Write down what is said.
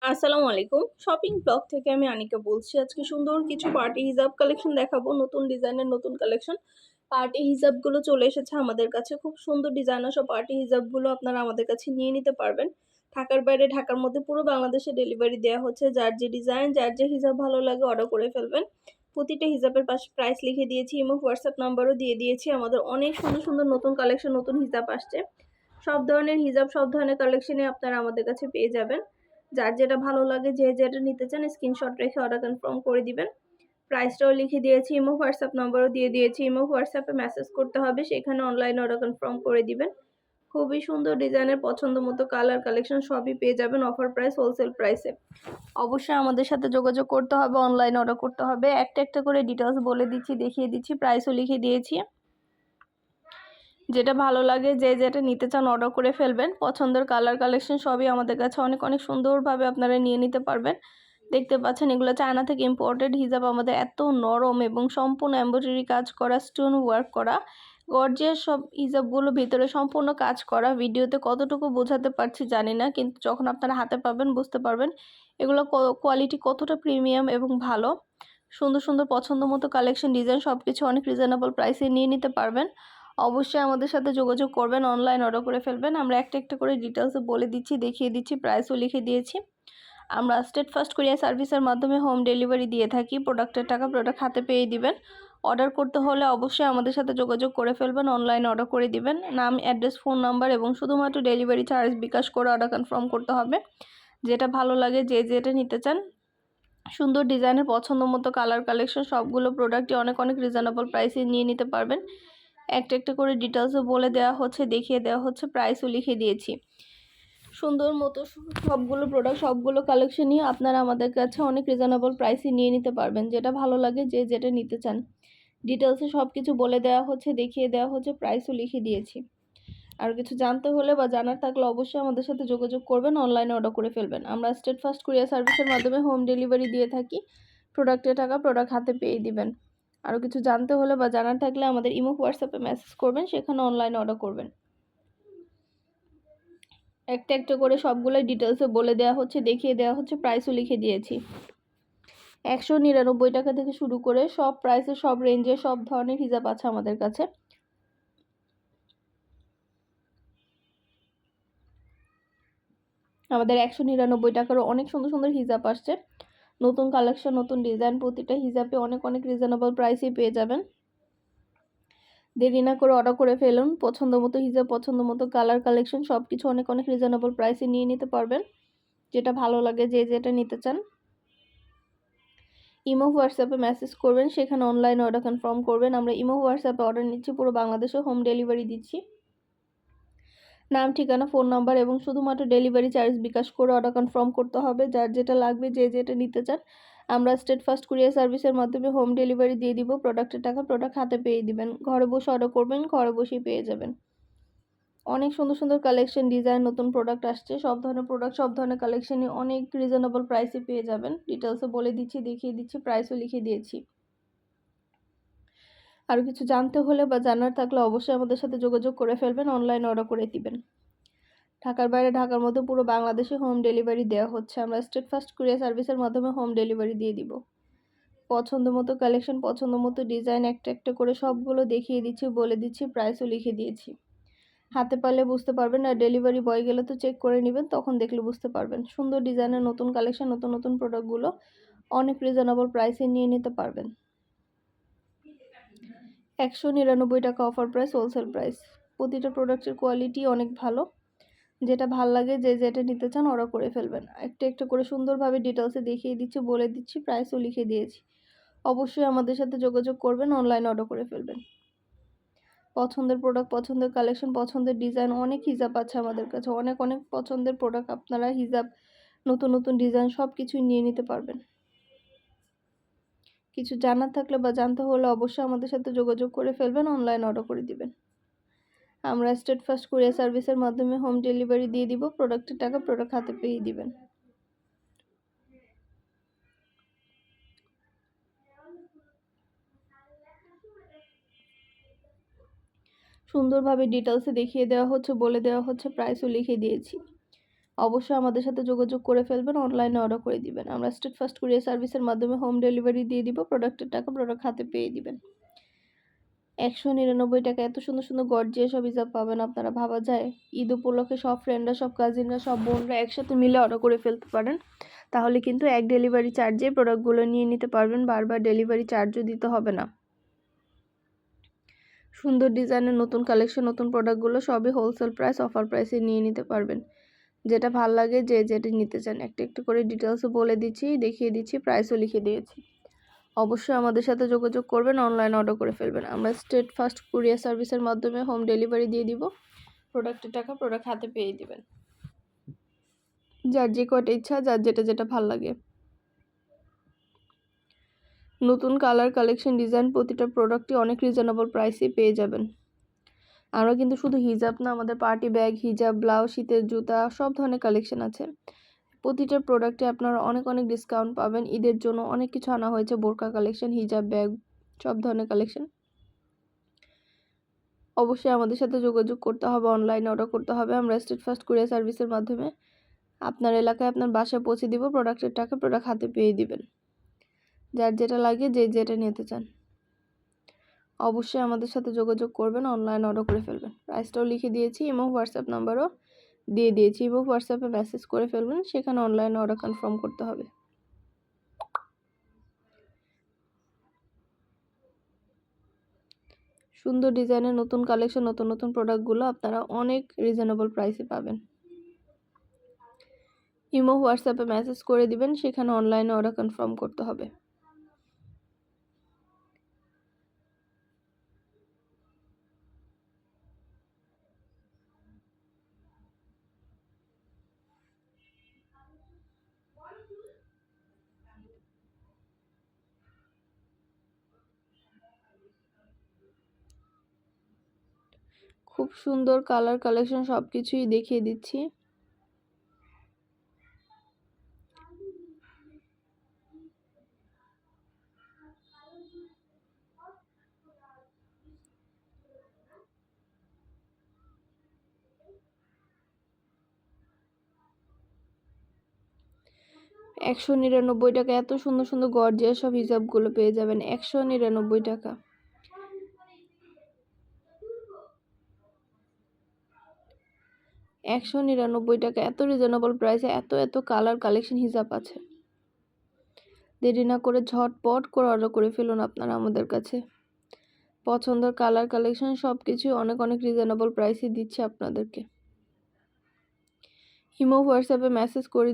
আসসালামু আলাইকুম। Shopping blog থেকে আমি আনিকা বলছি। আজকে সুন্দর কিছু পার্টি হিজাব কালেকশন দেখাবো। নতুন ডিজাইনের নতুন কালেকশন। পার্টি হিজাবগুলো চলে এসেছে আমাদের কাছে। খুব সুন্দর ডিজাইনার সব পার্টি হিজাবগুলো আপনারা আমাদের কাছে নিয়ে নিতে পারবেন। ঢাকার বাইরে, ঢাকার মধ্যে পুরো বাংলাদেশে ডেলিভারি দেওয়া হচ্ছে। যার যে ডিজাইন, যার যে হিজাব ভালো লাগে অর্ডার করে ফেলবেন। প্রতিটা হিজাবের পাশে প্রাইস লিখে দিয়েছি, ইমো হোয়াটসঅ্যাপ নাম্বারও দিয়ে দিয়েছি। আমাদের অনেক সুন্দর সুন্দর নতুন কালেকশন, নতুন হিজাব আসছে। সব ধরনের হিজাব, সব ধরনের কালেকশনই আপনারা আমাদের কাছে পেয়ে যাবেন। যার যেটা ভালো লাগে, যে যেটা নিতে চান স্ক্রিনশট রেখে অর্ডার কনফার্ম করে দিবেন। প্রাইসটাও লিখে দিয়েছি, ইমো হোয়াটসঅ্যাপ নাম্বারও দিয়ে দিয়েছি। ইমো হোয়াটসঅ্যাপে মেসেজ করতে হবে, সেখানে অনলাইনে অর্ডার কনফার্ম করে দিবেন। খুবই সুন্দর ডিজাইনের পছন্দ মতো কালার কালেকশন সবই পেয়ে যাবেন অফার প্রাইস, হোলসেল প্রাইসে। অবশ্যই আমাদের সাথে যোগাযোগ করতে হবে, অনলাইনে অর্ডার করতে হবে। একটা একটা করে ডিটেলস বলে দিচ্ছি, দেখিয়ে দিচ্ছি, প্রাইসও লিখে দিয়েছি। যেটা ভালো লাগে, যে যেটা নিতে চান অর্ডার করে ফেলবেন। পছন্দের কালার কালেকশন সবই আমাদের কাছে অনেক অনেক সুন্দরভাবে আপনারা নিয়ে নিতে পারবেন। দেখতে পাচ্ছেন এগুলো চায়না থেকে ইম্পোর্টেড হিজাব। আমাদের এত নরম এবং সম্পূর্ণ এমব্রয়ডারি কাজ করা, স্টোন ওয়ার্ক করা, গর্জিয়াস সব হিজাবগুলো ভিতরে সম্পূর্ণ কাজ করা। ভিডিওতে কতটুকু বোঝাতে পারছি জানি না, কিন্তু যখন আপনারা হাতে পাবেন বুঝতে পারবেন এগুলো কোয়ালিটি কতটা প্রিমিয়াম এবং ভালো। সুন্দর সুন্দর পছন্দ মতো কালেকশন, ডিজাইন সবকিছু অনেক রিজনেবল প্রাইসে নিয়ে নিতে পারবেন। অবশ্যই আমাদের সাথে যোগাযোগ করবেন, অনলাইন অর্ডার করে ফেলবেন। আমরা একটা একটা করে ডিটেলসে বলে দিচ্ছি, দেখিয়ে দিচ্ছি, প্রাইসও লিখে দিয়েছি। আমরা স্টেট ফার্স্ট কুরিয়ার সার্ভিসের মাধ্যমে হোম ডেলিভারি দিয়ে থাকি। প্রোডাক্টের টাকা প্রোডাক্ট হাতে পেয়ে দিবেন। অর্ডার করতে হলে অবশ্যই আমাদের সাথে যোগাযোগ করে ফেলবেন, অনলাইনে অর্ডার করে দিবেন। নাম, অ্যাড্রেস, ফোন নাম্বার এবং শুধুমাত্র ডেলিভারি চার্জ বিকাশ করে অর্ডার কনফার্ম করতে হবে। যেটা ভালো লাগে, যে যেটা নিতে চান, সুন্দর ডিজাইনের পছন্দ মতো কালার কালেকশন সবগুলো প্রোডাক্টই অনেক অনেক রিজনেবল প্রাইসে নিয়ে নিতে পারবেন। একটা একটা করে ডিটেলসও বলে দেওয়া হচ্ছে, দেখিয়ে দেওয়া হচ্ছে, প্রাইসও লিখে দিয়েছি। সুন্দর মতো সবগুলো প্রোডাক্ট, সবগুলো কালেকশনই আপনারা আমাদের কাছে অনেক রিজনেবল প্রাইসে নিয়ে নিতে পারবেন। যেটা ভালো লাগে, যে যেটা নিতে চান, ডিটেলসে সব কিছু বলে দেওয়া হচ্ছে, দেখিয়ে দেওয়া হচ্ছে, প্রাইসও লিখে দিয়েছি। আর কিছু জানতে হলে বা জানার থাকলে অবশ্যই আমাদের সাথে যোগাযোগ করবেন, অনলাইনে অর্ডার করে ফেলবেন। আমরা স্টেট ফার্স্ট কুরিয়ার সার্ভিসের মাধ্যমে হোম ডেলিভারি দিয়ে থাকি। প্রোডাক্টের টাকা প্রোডাক্ট হাতে পেয়ে দিবেন। আরও কিছু জানতে হলে বা জানার থাকলে আমাদের ইমো হোয়াটসঅ্যাপে মেসেজ করবেন, সেখানে অনলাইনে অর্ডার করবেন। একটা একটা করে সবগুলো ডিটেলসে বলে দেওয়া হচ্ছে, দেখিয়ে দেওয়া হচ্ছে, প্রাইসও লিখে দিয়েছি। 199 টাকা থেকে শুরু করে সব প্রাইসে, সব রেঞ্জে, সব ধরনের হিজাব আছে আমাদের কাছে। আমাদের 199 টাকারও অনেক সুন্দর সুন্দর হিজাব আসছে। নতুন কালেকশন, নতুন ডিজাইন, প্রতিটা হিজাবে অনেক অনেক রিজনেবল প্রাইসেই পেয়ে যাবেন। দেরি না করে অর্ডার করে ফেলুন। পছন্দ মতো হিজাব, পছন্দ মতো কালার কালেকশন সব কিছু অনেক অনেক রিজনেবল প্রাইসে নিয়ে নিতে পারবেন। যেটা ভালো লাগে, যে যেটা নিতে চান, ইমো হোয়াটসঅ্যাপে মেসেজ করবেন, সেখানে অনলাইন অর্ডার কনফার্ম করবেন। আমরা ইমো হোয়াটসঅ্যাপে অর্ডার নিচ্ছি, পুরো বাংলাদেশে হোম ডেলিভারি দিচ্ছি। নাম, ঠিকানা, ফোন নাম্বার এবং শুধুমাত্র ডেলিভারি চার্জ বিকাশ করে অর্ডার কনফার্ম করতে হবে। যার যেটা লাগবে, যে যেটা নিতে চান, আমরা স্টেট ফার্স্ট কুরিয়ার সার্ভিসের মাধ্যমে হোম ডেলিভারি দিয়ে দিব। প্রোডাক্টের টাকা প্রোডাক্ট হাতে পেয়ে দিবেন। ঘরে বসে অর্ডার করবেন, ঘরে বসেই পেয়ে যাবেন। অনেক সুন্দর সুন্দর কালেকশন, ডিজাইন, নতুন প্রোডাক্ট আসছে। সব ধরনের প্রোডাক্ট, সব ধরনের কালেকশনই অনেক রিজনেবল প্রাইসে পেয়ে যাবেন। ডিটেলসে বলে দিচ্ছি, দেখিয়ে দিচ্ছি, প্রাইসও লিখে দিয়েছি। আর কিছু জানতে হলে বা জানার থাকলে অবশ্যই আমাদের সাথে যোগাযোগ করে ফেলবেন, অনলাইনে অর্ডার করে দিবেন। ঢাকার বাইরে, ঢাকার মধ্যে পুরো বাংলাদেশে হোম ডেলিভারি দেওয়া হচ্ছে। আমরা স্টেট ফার্স্ট কুরিয়ার সার্ভিসের মাধ্যমে হোম ডেলিভারি দিয়ে দিব। পছন্দ মতো কালেকশন, পছন্দ মতো ডিজাইন একটা একটা করে সবগুলো দেখিয়ে দিচ্ছি, বলে দিচ্ছি, প্রাইসও লিখে দিয়েছি। হাতে পারলে বুঝতে পারবেন, আর ডেলিভারি বয় গেলে তো চেক করে নেবেন, তখন দেখলে বুঝতে পারবেন। সুন্দর ডিজাইনের নতুন কালেকশন, নতুন নতুন প্রোডাক্টগুলো অনেক রিজনেবল প্রাইসে নিয়ে নিতে পারবেন। 199 টাকা অফার প্রাইস, হোলসেল প্রাইস। প্রতিটা প্রোডাক্টের কোয়ালিটি অনেক ভালো। যেটা ভাল লাগে, যে যেটা নিতে চান অর্ডার করে ফেলবেন। একটা একটা করে সুন্দরভাবে ডিটেলসে দেখিয়ে দিচ্ছি, বলে দিচ্ছি, প্রাইসও লিখে দিয়েছি। অবশ্যই আমাদের সাথে যোগাযোগ করবেন, অনলাইন অর্ডার করে ফেলবেন। পছন্দের প্রোডাক্ট, পছন্দের কালেকশন, পছন্দের ডিজাইন, অনেক হিজাব আছে আমাদের কাছে। অনেক অনেক পছন্দের প্রোডাক্ট, আপনারা হিজাব, নতুন নতুন ডিজাইন সব কিছুই নিয়ে নিতে পারবেন। কিছু জানার থাকলে বা জানতে হলে অবশ্যই আমাদের সাথে যোগাযোগ করে ফেলবেন, অনলাইন অর্ডার করে দিবেন। আমরা স্টেট ফার্স্ট কুরিয়ার সার্ভিসের মাধ্যমে হোম ডেলিভারি দিয়ে দিব। প্রোডাক্টের টাকা প্রোডাক্ট হাতে পেয়ে দিবেন। সুন্দরভাবে ডিটেলসে দেখিয়ে দেওয়া হচ্ছে, বলে দেওয়া হচ্ছে, প্রাইসও লিখে দিয়েছি। অবশ্যই আমাদের সাথে যোগাযোগ করে ফেলবেন, অনলাইনে অর্ডার করে দিবেন। আমরা স্টেট ফার্স্ট কুরিয়ার সার্ভিসের মাধ্যমে হোম ডেলিভারি দিয়ে দিব। প্রোডাক্টের টাকা প্রোডাক্ট হাতে পেয়ে দিবেন। 199 টাকা এত সুন্দর সুন্দর গর্জিয়াস সব হিজাব পাবেন আপনারা, ভাবা যায়? ঈদ উপলক্ষে সব ফ্রেন্ডরা, সব কাজিনরা, সব বোনরা একসাথে মিলে অর্ডার করে ফেলতে পারেন। তাহলে কিন্তু এক ডেলিভারি চার্জে প্রোডাক্টগুলো নিয়ে নিতে পারবেন, বারবার ডেলিভারি চার্জও দিতে হবে না। সুন্দর ডিজাইনের নতুন কালেকশন, নতুন প্রোডাক্টগুলো সবই হোলসেল প্রাইস, অফার প্রাইসে নিয়ে নিতে পারবেন। যেটা ভাল লাগে যে যেটা নিতে চান, একটা একটু করে ডিটেলসও বলে দিচ্ছি, দেখিয়ে দিচ্ছি, প্রাইসও লিখে দিয়েছি। অবশ্যই আমাদের সাথে যোগাযোগ করবেন, অনলাইন অর্ডার করে ফেলবেন। আমরা স্টেট ফার্স্ট কুরিয়ার সার্ভিসের মাধ্যমে হোম ডেলিভারি দিয়ে দিব। প্রোডাক্টের টাকা প্রোডাক্ট হাতে পেয়ে দিবেন। যার যে কয়টা ইচ্ছা, যার যেটা ভাল লাগে। নতুন কালার কালেকশন ডিজাইন প্রতিটা প্রোডাক্টই অনেক রিজনেবল প্রাইসে পেয়ে যাবেন। আমরা কিন্তু শুধু হিজাব না, আমাদের পার্টি ব্যাগ, হিজাব, ব্লাউজ, শীতের জুতা, সব ধরনের কালেকশন আছে। প্রতিটা প্রোডাক্টে আপনারা অনেক অনেক ডিসকাউন্ট পাবেন। ঈদের জন্য অনেক কিছু আনা হয়েছে, বোরকা কালেকশন, হিজাব, ব্যাগ, সব ধরনের কালেকশন। অবশ্যই আমাদের সাথে যোগাযোগ করতে হবে, অনলাইনে অর্ডার করতে হবে। আমরা স্টেট ফার্স্ট কুরিয়ার সার্ভিসের মাধ্যমে আপনার এলাকায় আপনার বাসায় পৌঁছে দিব। প্রোডাক্টের টাকা প্রোডাক্ট হাতে পেয়ে দিবেন। যার যেটা লাগে, যে যেটা নিতে চান, অবশ্যই আমাদের সাথে যোগাযোগ করবেন, অনলাইন অর্ডার করে ফেলবেন। প্রাইসটাও লিখে দিয়েছি, এবং হোয়াটসঅ্যাপ নাম্বারও দিয়ে দিয়েছি, এবং হোয়াটসঅ্যাপে মেসেজ করে ফেলবেন, সেখানে অনলাইনে অর্ডার কনফার্ম করতে হবে। সুন্দর ডিজাইনের নতুন কালেকশন, নতুন নতুন প্রোডাক্টগুলো আপনারা অনেক রিজনেবল প্রাইসে পাবেন। ইমো হোয়াটসঅ্যাপে মেসেজ করে দিবেন, সেখানে অনলাইনে অর্ডার কনফার্ম করতে হবে। খুব সুন্দর কালার কালেকশন, সব কিছুই দেখিয়ে দিচ্ছি। $199 এত সুন্দর সুন্দর গর্জিয়াস সব হিজাবগুলো পেয়ে যাবেন। $199। $199 এত রিজনেবল প্রাইসে এত এত কালার কালেকশন হিজাব আছে। দেরি না করে ঝটপট করে অর্ডার করে ফেলুন আপনারা আমাদের কাছে। পছন্দের কালার কালেকশন সব কিছুই অনেক অনেক রিজনেবল প্রাইসে দিচ্ছে আপনাদেরকে। ইমো হোয়াটসঅ্যাপে মেসেজ করে